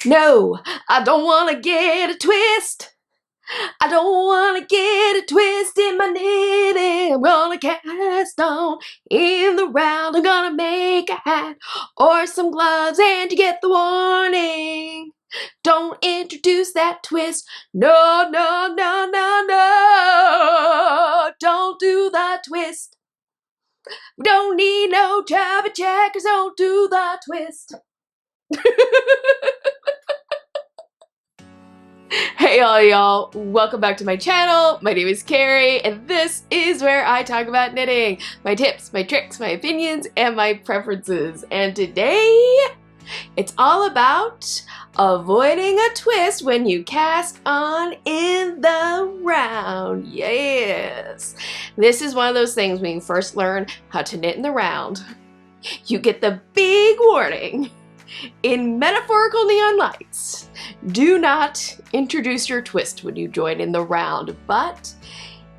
No, I don't want to get a twist. I don't want to get a twist in my knitting. I'm gonna cast on in the round. I'm gonna make a hat or some gloves, and you get the warning. Don't introduce that twist. No, no, no, no, no. Don't do the twist. We don't need no chubby checkers. Don't do the twist. Hey all y'all, welcome back to my channel. My name is Carrie and this is where I talk about knitting. My tips, my tricks, my opinions, and my preferences. And today, it's all about avoiding a twist when you cast on in the round. Yes! This is one of those things when you first learn how to knit in the round. You get the big warning. In metaphorical neon lights, do not introduce your twist when you join in the round, but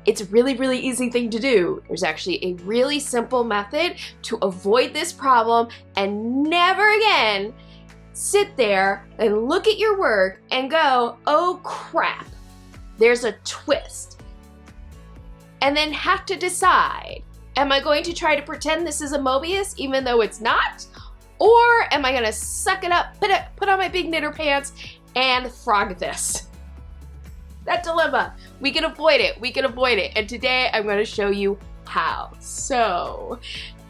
it's a really easy thing to do. There's actually a really simple method to avoid this problem and never again sit there and look at your work and go, oh crap, there's a twist. And then have to decide, am I going to try to pretend this is a Mobius even though it's not? Or am I gonna suck it up, put on my big knitter pants, and frog this? That dilemma, we can avoid it, and today I'm gonna show you how. So,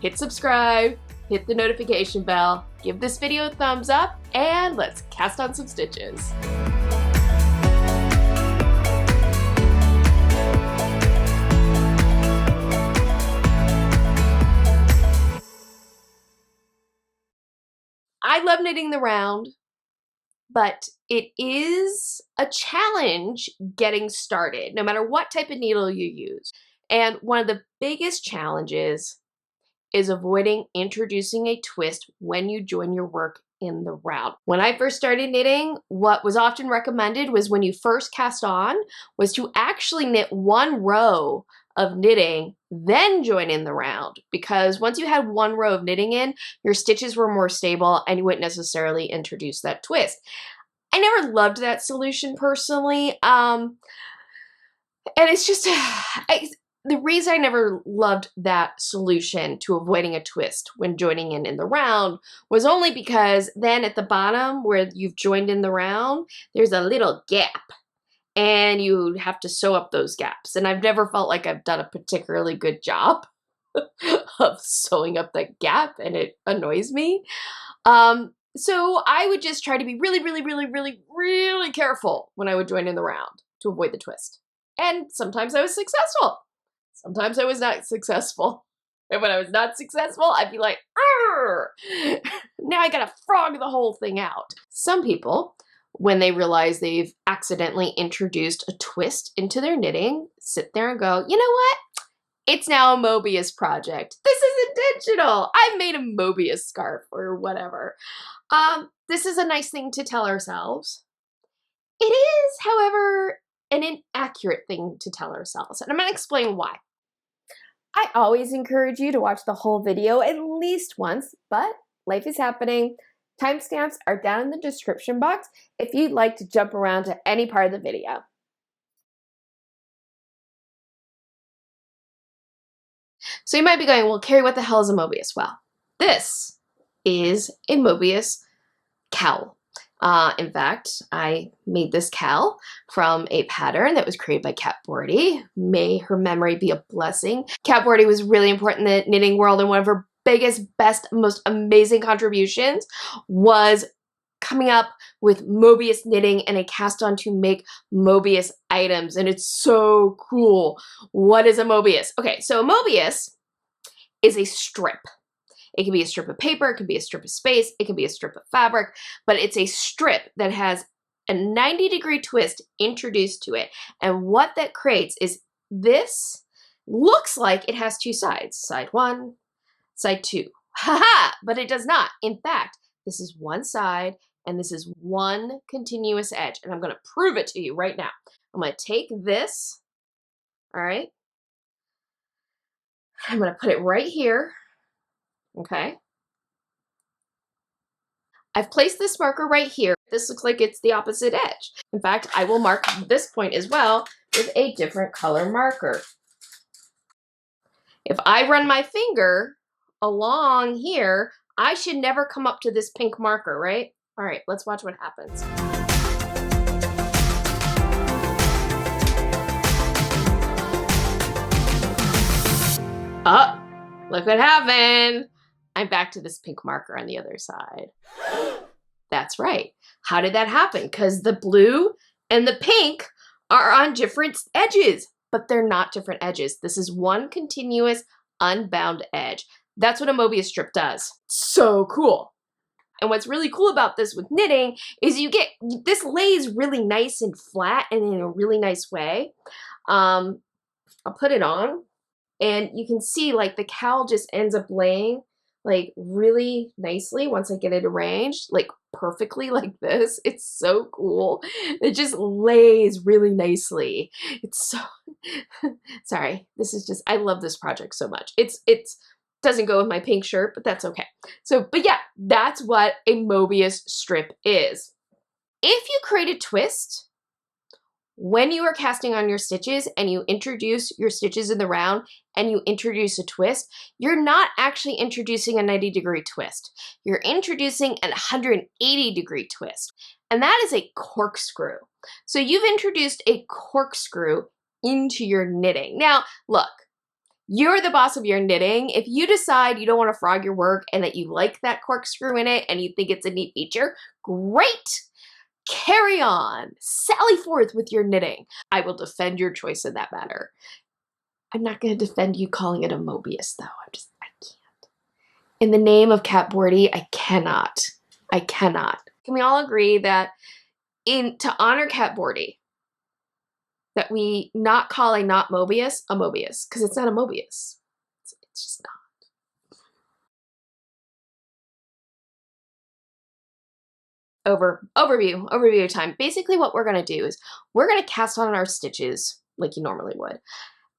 hit subscribe, hit the notification bell, give this video a thumbs up, and let's cast on some stitches. I love knitting the round, but it is a challenge getting started, no matter what type of needle you use. And one of the biggest challenges is avoiding introducing a twist when you join your work in the round. When I first started knitting, what was often recommended was when you first cast on, was to actually knit one row of knitting, then join in the round, because once you had one row of knitting in, your stitches were more stable and you wouldn't necessarily introduce that twist. I never loved that solution personally, and it's just, the reason I never loved that solution to avoiding a twist when joining in the round was only because then at the bottom where you've joined in the round, there's a little gap. And you have to sew up those gaps. And I've never felt like I've done a particularly good job of sewing up that gap, and it annoys me. So I would just try to be really careful when I would join in the round to avoid the twist. And sometimes I was successful. Sometimes I was not successful. And when I was not successful, I'd be like, arr! Now I gotta frog the whole thing out. Some people, when they realize they've accidentally introduced a twist into their knitting, sit there and go, you know what? It's now a Mobius project. This is intentional. I've made a Mobius scarf or whatever. This is a nice thing to tell ourselves. It is, however, an inaccurate thing to tell ourselves, and I'm going to explain why. I always encourage you to watch the whole video at least once, but life is happening. Timestamps are down in the description box if you'd like to jump around to any part of the video. So you might be going, well, Carrie, what the hell is a Mobius? Well, this is a Mobius cowl. In fact, I made this cowl from a pattern that was created by Kat Bordy. May her memory be a blessing. Kat Bordy was really important in the knitting world, and one of her biggest, best, most amazing contributions was coming up with Mobius knitting and a cast on to make Mobius items, and it's so cool. What is a Mobius? Okay, so a Mobius is a strip. It can be a strip of paper, it can be a strip of space, it can be a strip of fabric, but it's a strip that has a 90-degree twist introduced to it. And what that creates is this looks like it has two sides, side one, side two. Haha, but it does not. In fact, this is one side and this is one continuous edge. And I'm going to prove it to you right now. I'm going to take this, all right? I'm going to put it right here, okay? I've placed this marker right here. This looks like it's the opposite edge. In fact, I will mark this point as well with a different color marker. If I run my finger along here, I should never come up to this pink marker, right? All right, let's watch what happens. Oh, look what happened. I'm back to this pink marker on the other side. That's right. How did that happen? Because the blue and the pink are on different edges, but they're not different edges. This is one continuous unbound edge. That's what a Mobius strip does. So cool. And what's really cool about this with knitting is this lays really nice and flat and in a really nice way. I'll put it on and you can see like the cowl just ends up laying like really nicely once I get it arranged, like perfectly like this. It's so cool. It just lays really nicely. It's so, sorry, this is just, I love this project so much. It's doesn't go with my pink shirt, but that's okay. So, but yeah, that's what a Mobius strip is. If you create a twist, when you are casting on your stitches and you introduce your stitches in the round and you introduce a twist, you're not actually introducing a 90-degree twist. You're introducing a 180-degree twist. And that is a corkscrew. So you've introduced a corkscrew into your knitting. Now, look, you're the boss of your knitting. If you decide you don't want to frog your work and that you like that corkscrew in it and you think it's a neat feature, great. Carry on, sally forth with your knitting. I will defend your choice in that matter. I'm not going to defend you calling it a Mobius though. I can't. In the name of Cat Bordy, I cannot. Can we all agree that to honor Cat Bordy, that we not call a not Mobius a Mobius, because it's not a Mobius. It's just not. Overview time. Basically what we're going to do is we're going to cast on our stitches like you normally would.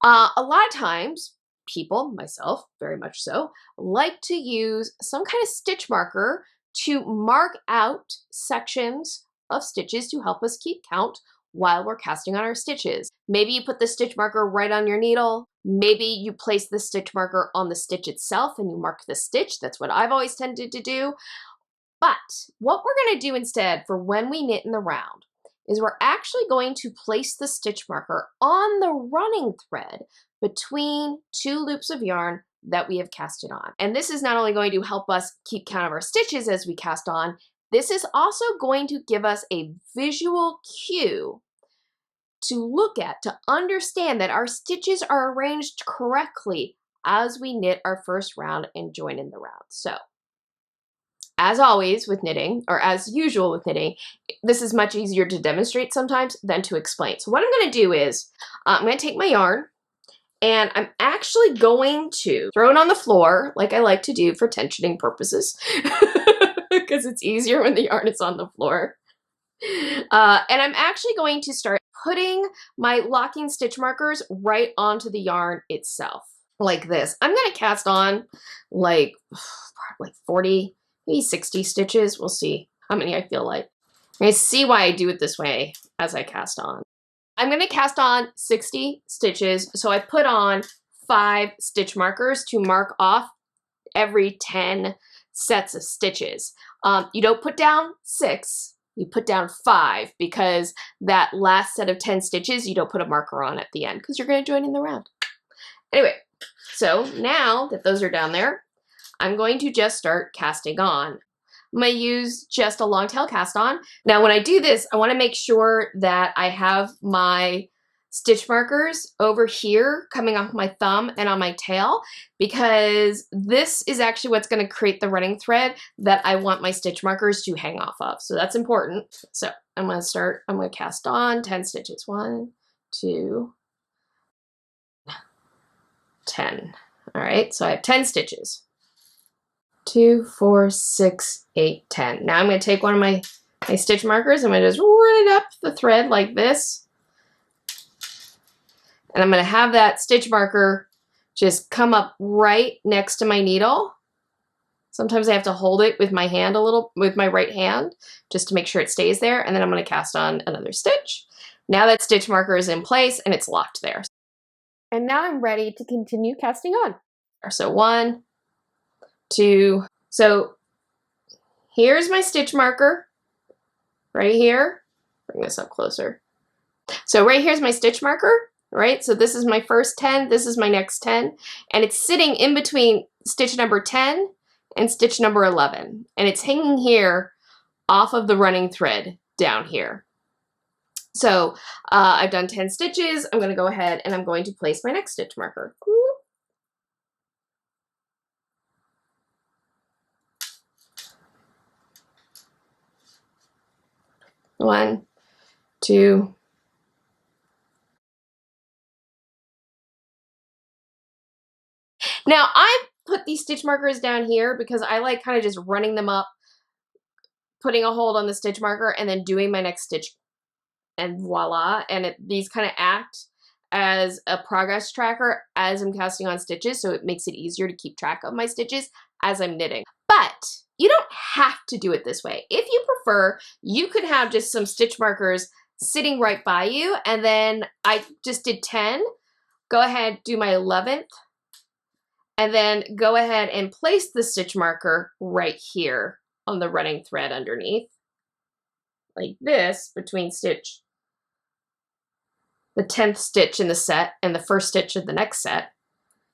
A lot of times people, myself very much so, like to use some kind of stitch marker to mark out sections of stitches to help us keep count while we're casting on our stitches. Maybe you put the stitch marker right on your needle. Maybe you place the stitch marker on the stitch itself and you mark the stitch. That's what I've always tended to do. But what we're going to do instead for when we knit in the round is we're actually going to place the stitch marker on the running thread between two loops of yarn that we have casted on. And this is not only going to help us keep count of our stitches as we cast on, this is also going to give us a visual cue to look at, to understand that our stitches are arranged correctly as we knit our first round and join in the round. So, as always with knitting, or as usual with knitting, this is much easier to demonstrate sometimes than to explain. So what I'm going to do is, I'm going to take my yarn, and I'm actually going to throw it on the floor, like I like to do for tensioning purposes, because it's easier when the yarn is on the floor. And I'm actually going to start putting my locking stitch markers right onto the yarn itself, like this. I'm going to cast on like 40, maybe 60 stitches. We'll see how many I feel like. I see why I do it this way as I cast on. I'm going to cast on 60 stitches. So I put on 5 stitch markers to mark off every 10 sets of stitches. You don't put down 6, you put down 5, because that last set of 10 stitches you don't put a marker on at the end because you're going to join in the round. Anyway, so now that those are down there, I'm going to just start casting on. I'm going to use just a long tail cast on. Now when I do this, I want to make sure that I have my stitch markers over here coming off my thumb and on my tail, because this is actually what's going to create the running thread that I want my stitch markers to hang off of. So that's important. So I'm going to cast on 10 stitches. 1, 2, 10. All right, so I have 10 stitches. 2, 4, 6, 8, 10. Now I'm going to take one of my stitch markers. I'm going to just run it up the thread like this. And I'm going to have that stitch marker just come up right next to my needle. Sometimes I have to hold it with my hand a little, with my right hand, just to make sure it stays there. And then I'm going to cast on another stitch. Now that stitch marker is in place and it's locked there. And now I'm ready to continue casting on. So 1, 2, so here's my stitch marker right here. Bring this up closer. So right here's my stitch marker, right? So this is my first 10, this is my next 10, and it's sitting in between stitch number 10 and stitch number 11. And it's hanging here off of the running thread down here. So I've done 10 stitches. I'm going to go ahead and I'm going to place my next stitch marker. 1, 2. Now I put these stitch markers down here because I like kind of just running them up, putting a hold on the stitch marker and then doing my next stitch, and voila. And these kind of act as a progress tracker as I'm casting on stitches, so it makes it easier to keep track of my stitches as I'm knitting. But you don't have to do it this way. If you prefer, you could have just some stitch markers sitting right by you, and then I just did 10. Go ahead, do my 11th, and then go ahead and place the stitch marker right here on the running thread underneath, like this, between stitch, the 10th stitch in the set and the first stitch of the next set.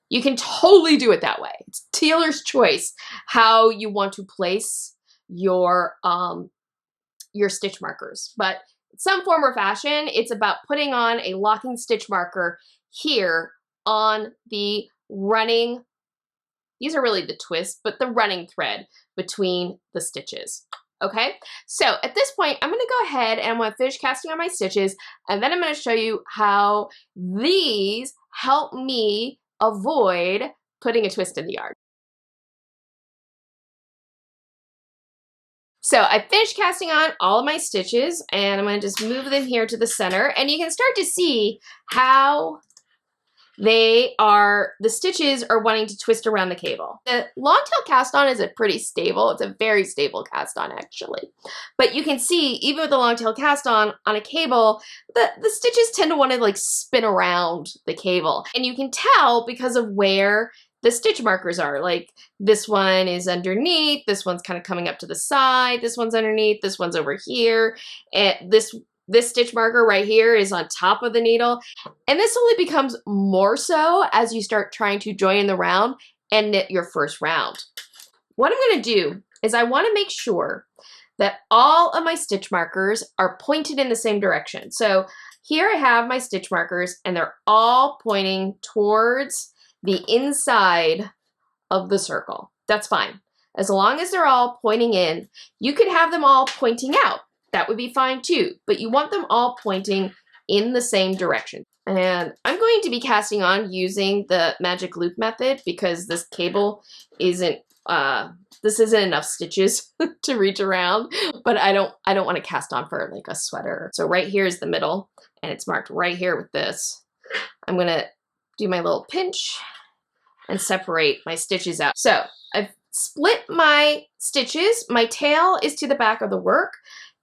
You can totally do it that way. It's Taylor's choice how you want to place your stitch markers. But in some form or fashion, it's about putting on a locking stitch marker here on the running, these are really the twist, but the running thread between the stitches. Okay, so at this point, I'm going to go ahead and I'm going to finish casting on my stitches, and then I'm going to show you how these help me avoid putting a twist in the yarn. So I finished casting on all of my stitches, and I'm going to just move them here to the center, and you can start to see how the stitches are wanting to twist around the cable. The long tail cast on is it's a very stable cast on actually. But you can see, even with the long tail cast on a cable, the stitches tend to want to like spin around the cable. And you can tell because of where the stitch markers are. Like this one is underneath, this one's kind of coming up to the side, this one's underneath, this one's over here, and this stitch marker right here is on top of the needle. And this only becomes more so as you start trying to join in the round and knit your first round. What I'm going to do is I want to make sure that all of my stitch markers are pointed in the same direction. So here I have my stitch markers and they're all pointing towards the inside of the circle. That's fine. As long as they're all pointing in, you could have them all pointing out. That would be fine too, but you want them all pointing in the same direction. And I'm going to be casting on using the magic loop method because this cable isn't, this isn't enough stitches to reach around, but I don't want to cast on for like a sweater. So right here is the middle and it's marked right here with this. I'm gonna do my little pinch and separate my stitches out. So I've split my stitches. My tail is to the back of the work.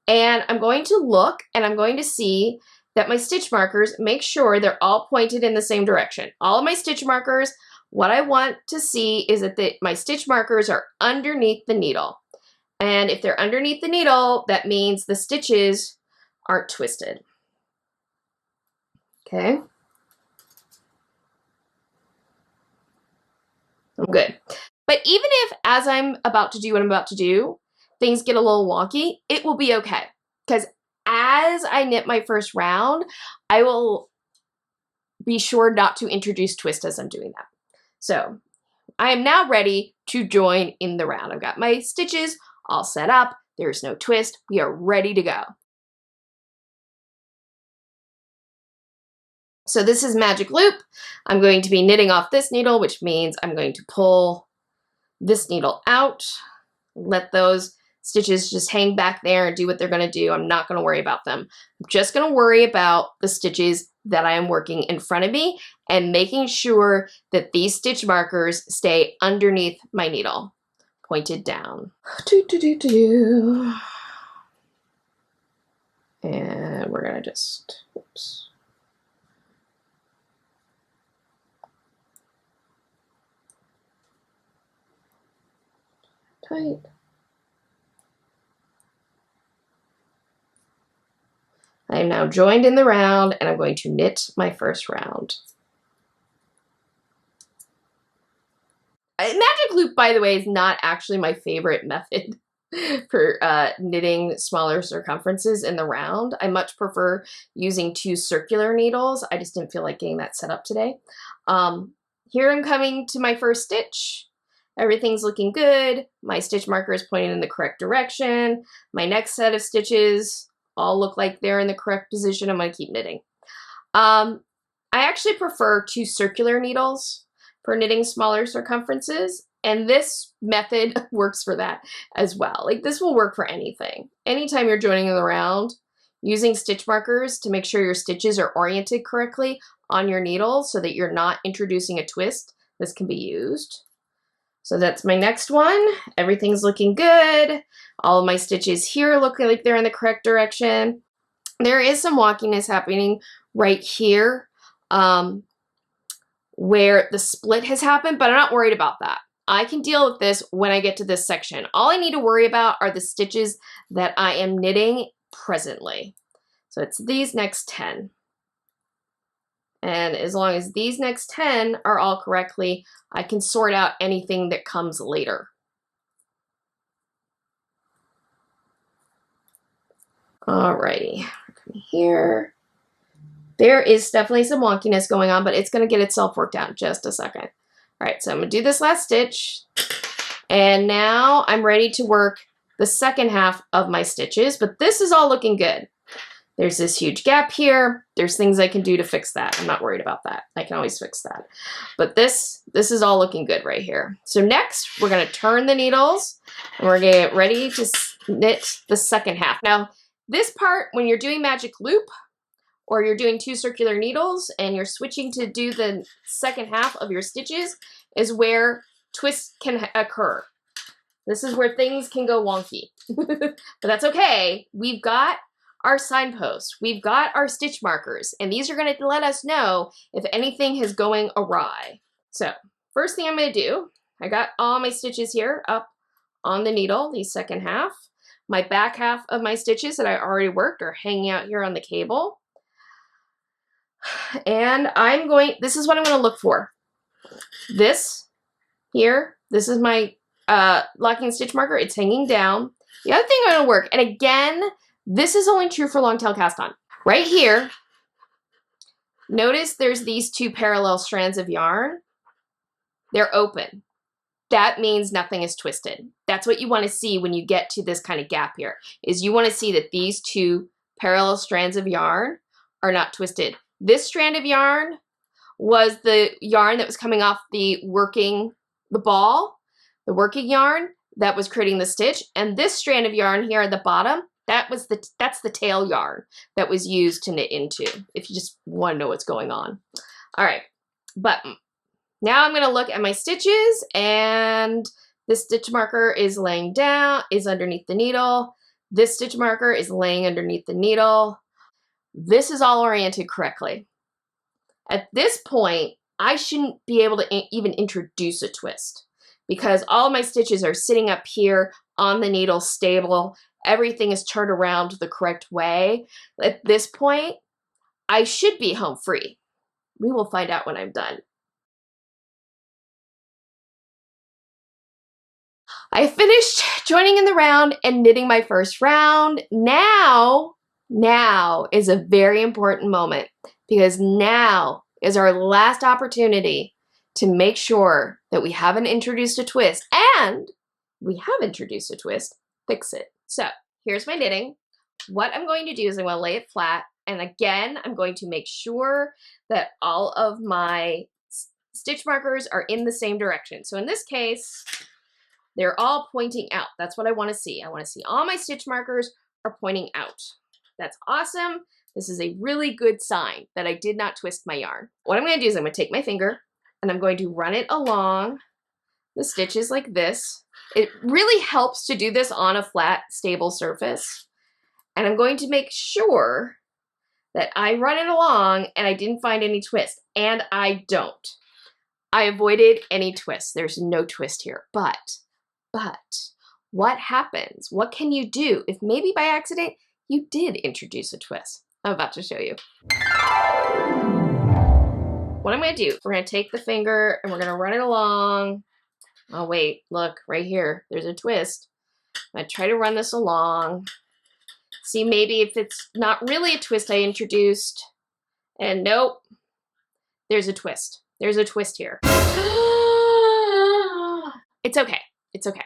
And I'm going to look and I'm going to see that my stitch markers, make sure they're all pointed in the same direction. All of my stitch markers, what I want to see is that my stitch markers are underneath the needle. And if they're underneath the needle, that means the stitches aren't twisted. Okay. I'm good. But even if, as I'm about to do what I'm about to do, things get a little wonky, it will be okay. Because as I knit my first round, I will be sure not to introduce twist as I'm doing that. So I am now ready to join in the round. I've got my stitches all set up. There's no twist. We are ready to go. So this is magic loop. I'm going to be knitting off this needle, which means I'm going to pull this needle out, let those stitches just hang back there and do what they're going to do. I'm not going to worry about them. I'm just going to worry about the stitches that I am working in front of me and making sure that these stitch markers stay underneath my needle. pointed down. Do, do, do, do. And we're gonna just, oops. Tight. I am now joined in the round, and I'm going to knit my first round. Magic loop, by the way, is not actually my favorite method for knitting smaller circumferences in the round. I much prefer using 2 circular needles. I just didn't feel like getting that set up today. Here I'm coming to my first stitch. Everything's looking good. My stitch marker is pointing in the correct direction. My next set of stitches all look like they're in the correct position. I'm going to keep knitting. I actually prefer 2 circular needles for knitting smaller circumferences, and this method works for that as well. Like, this will work for anything. Anytime you're joining in the round, using stitch markers to make sure your stitches are oriented correctly on your needle so that you're not introducing a twist, this can be used. So that's my next one. Everything's looking good. All of my stitches here look like they're in the correct direction. There is some wonkiness happening right here where the split has happened, but I'm not worried about that. I can deal with this when I get to this section. All I need to worry about are the stitches that I am knitting presently. So it's these next 10. And as long as these next 10 are all correctly, I can sort out anything that comes later. Alrighty, here. There is definitely some wonkiness going on, but it's going to get itself worked out in just a second. All right, so I'm going to do this last stitch. And now I'm ready to work the second half of my stitches, but this is all looking good. There's this huge gap here. There's things I can do to fix that. I'm not worried about that. I can always fix that. But this is all looking good right here. So next, we're going to turn the needles, and we're going to get ready to knit the second half. Now, this part, when you're doing magic loop, or you're doing 2 circular needles and you're switching to do the second half of your stitches, is where twists can occur. This is where things can go wonky. But that's okay. We've got our signposts. We've got our stitch markers, and these are going to let us know if anything is going awry. So first thing I'm going to do, I got all my stitches here up on the needle, the second half. My back half of my stitches that I already worked are hanging out here on the cable. And this is what I'm going to look for. This here, this is my locking stitch marker. It's hanging down. The other thing I'm going to work, and again, this is only true for long tail cast on. Right here, notice there's these 2 parallel strands of yarn. They're open. That means nothing is twisted. That's what you want to see when you get to this kind of gap here, is you want to see that these 2 parallel strands of yarn are not twisted. This strand of yarn was the yarn that was coming off the working yarn that was creating the stitch. And this strand of yarn here at the bottom, that's the tail yarn that was used to knit into, if you just want to know what's going on. All right, but now I'm going to look at my stitches, and this stitch marker is laying down, is underneath the needle. This stitch marker is laying underneath the needle. This is all oriented correctly. At this point, I shouldn't be able to even introduce a twist because all my stitches are sitting up here on the needle stable. Everything is turned around the correct way. At this point, I should be home free. We will find out when I'm done. I finished joining in the round and knitting my first round. Now is a very important moment because now is our last opportunity to make sure that we haven't introduced a twist, and we have introduced a twist, fix it. So here's my knitting. What I'm going to do is I'm going to lay it flat, and again, I'm going to make sure that all of my stitch markers are in the same direction. So in this case, they're all pointing out. That's what I want to see. I want to see all my stitch markers are pointing out. That's awesome. This is a really good sign that I did not twist my yarn. What I'm going to do is I'm going to take my finger and I'm going to run it along the stitches like this. It really helps to do this on a flat, stable surface. And I'm going to make sure that I run it along and I didn't find any twist. And I don't. I avoided any twist. There's no twist here. But, what happens? What can you do if maybe by accident you did introduce a twist? I'm about to show you. What I'm going to do, we're going to take the finger and we're going to run it along. Oh, wait, look, right here. There's a twist. I'm going to try to run this along. See, maybe if it's not really a twist I introduced. And nope, there's a twist. There's a twist here. It's okay. It's okay.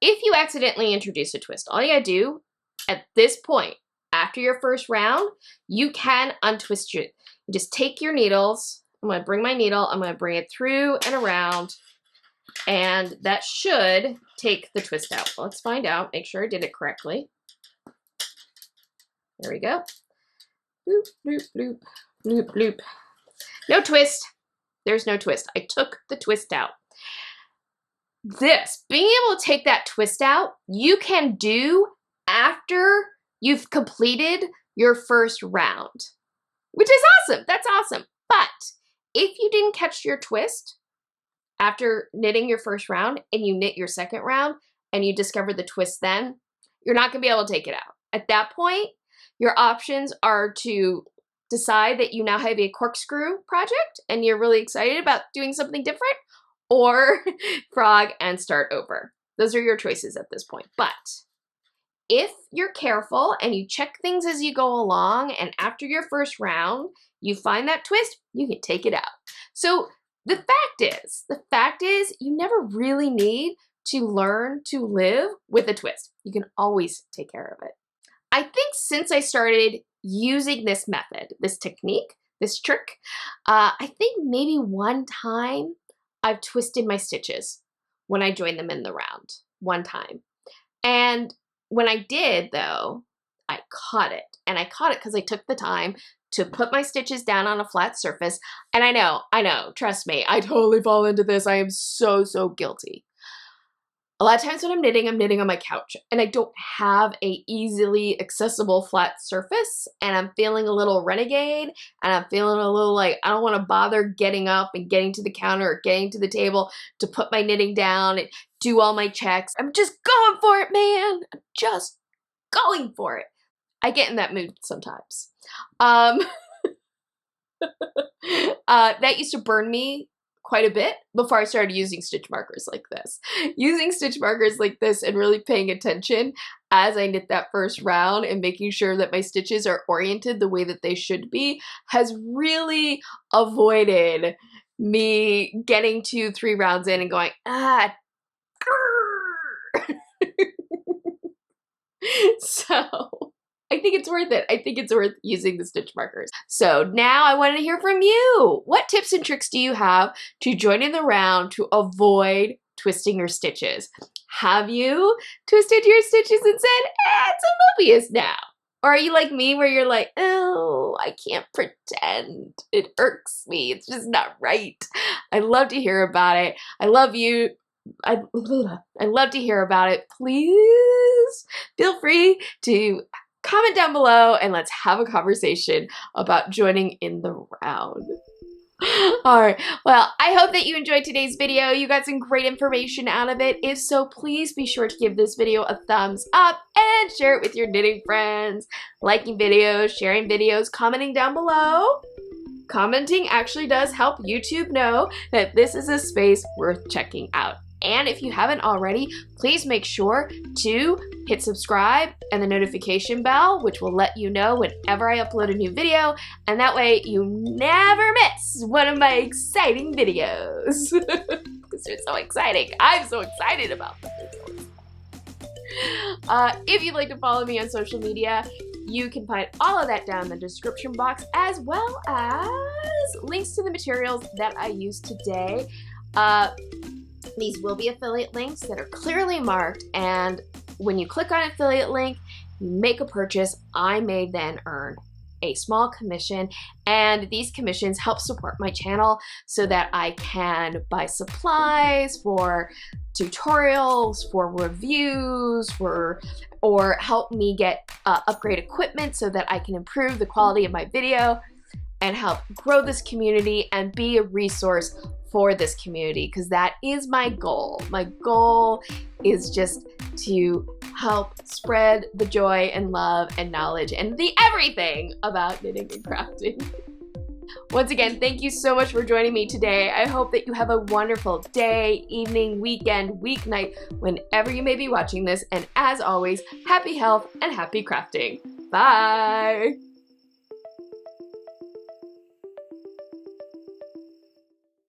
If you accidentally introduce a twist, all you gotta do at this point, after your first round, you can untwist it. You just take your needles. I'm gonna bring my needle. I'm gonna bring it through and around. And that should take the twist out. Let's find out. Make sure I did it correctly. There we go. Bloop, bloop, bloop, bloop, bloop. No twist. There's no twist. I took the twist out. This, being able to take that twist out, you can do after you've completed your first round, which is awesome. That's awesome. But if you didn't catch your twist after knitting your first round and you knit your second round and you discover the twist then, you're not going to be able to take it out. At that point, your options are to decide that you now have a corkscrew project and you're really excited about doing something different, or frog and start over. Those are your choices at this point. But if you're careful and you check things as you go along, and after your first round, you find that twist, you can take it out. So the fact is you never really need to learn to live with a twist. You can always take care of it. I think since I started using this method, this technique, this trick, I think maybe one time I've twisted my stitches when I joined them in the round, one time. And when I did, though, I caught it. And I caught it because I took the time to put my stitches down on a flat surface. And I know, trust me, I totally fall into this. I am so, so guilty. A lot of times when I'm knitting on my couch and I don't have a easily accessible flat surface and I'm feeling a little renegade and I'm feeling a little like I don't want to bother getting up and getting to the counter or getting to the table to put my knitting down and do all my checks. I'm just going for it, man. I'm just going for it. I get in that mood sometimes. That used to burn me quite a bit before I started using stitch markers like this. Using stitch markers like this and really paying attention as I knit that first round and making sure that my stitches are oriented the way that they should be has really avoided me getting 2-3 rounds in and going, So I think it's worth it. I think it's worth using the stitch markers. So now I want to hear from you. What tips and tricks do you have to join in the round to avoid twisting your stitches? Have you twisted your stitches and said, it's a Mobius now? Or are you like me where you're like, oh, I can't pretend. It irks me. It's just not right. I'd love to hear about it. I love you. I'd love to hear about it. Please feel free to comment down below and let's have a conversation about joining in the round. All right, well, I hope that you enjoyed today's video. You got some great information out of it. If so, please be sure to give this video a thumbs up and share it with your knitting friends. Liking videos, sharing videos, commenting down below. Commenting actually does help YouTube know that this is a space worth checking out. And if you haven't already, please make sure to hit subscribe and the notification bell, which will let you know whenever I upload a new video. And that way you never miss one of my exciting videos. Because they're so exciting. I'm so excited about them. If you'd like to follow me on social media, you can find all of that down in the description box, as well as links to the materials that I used today. These will be affiliate links that are clearly marked, and when you click on affiliate link, you make a purchase, I may then earn a small commission, and these commissions help support my channel so that I can buy supplies for tutorials, for reviews, or help me get upgrade equipment so that I can improve the quality of my video and help grow this community and be a resource for this community, because that is my goal. My goal is just to help spread the joy and love and knowledge and the everything about knitting and crafting. Once again, thank you so much for joining me today. I hope that you have a wonderful day, evening, weekend, weeknight, whenever you may be watching this. And as always, happy health and happy crafting. Bye!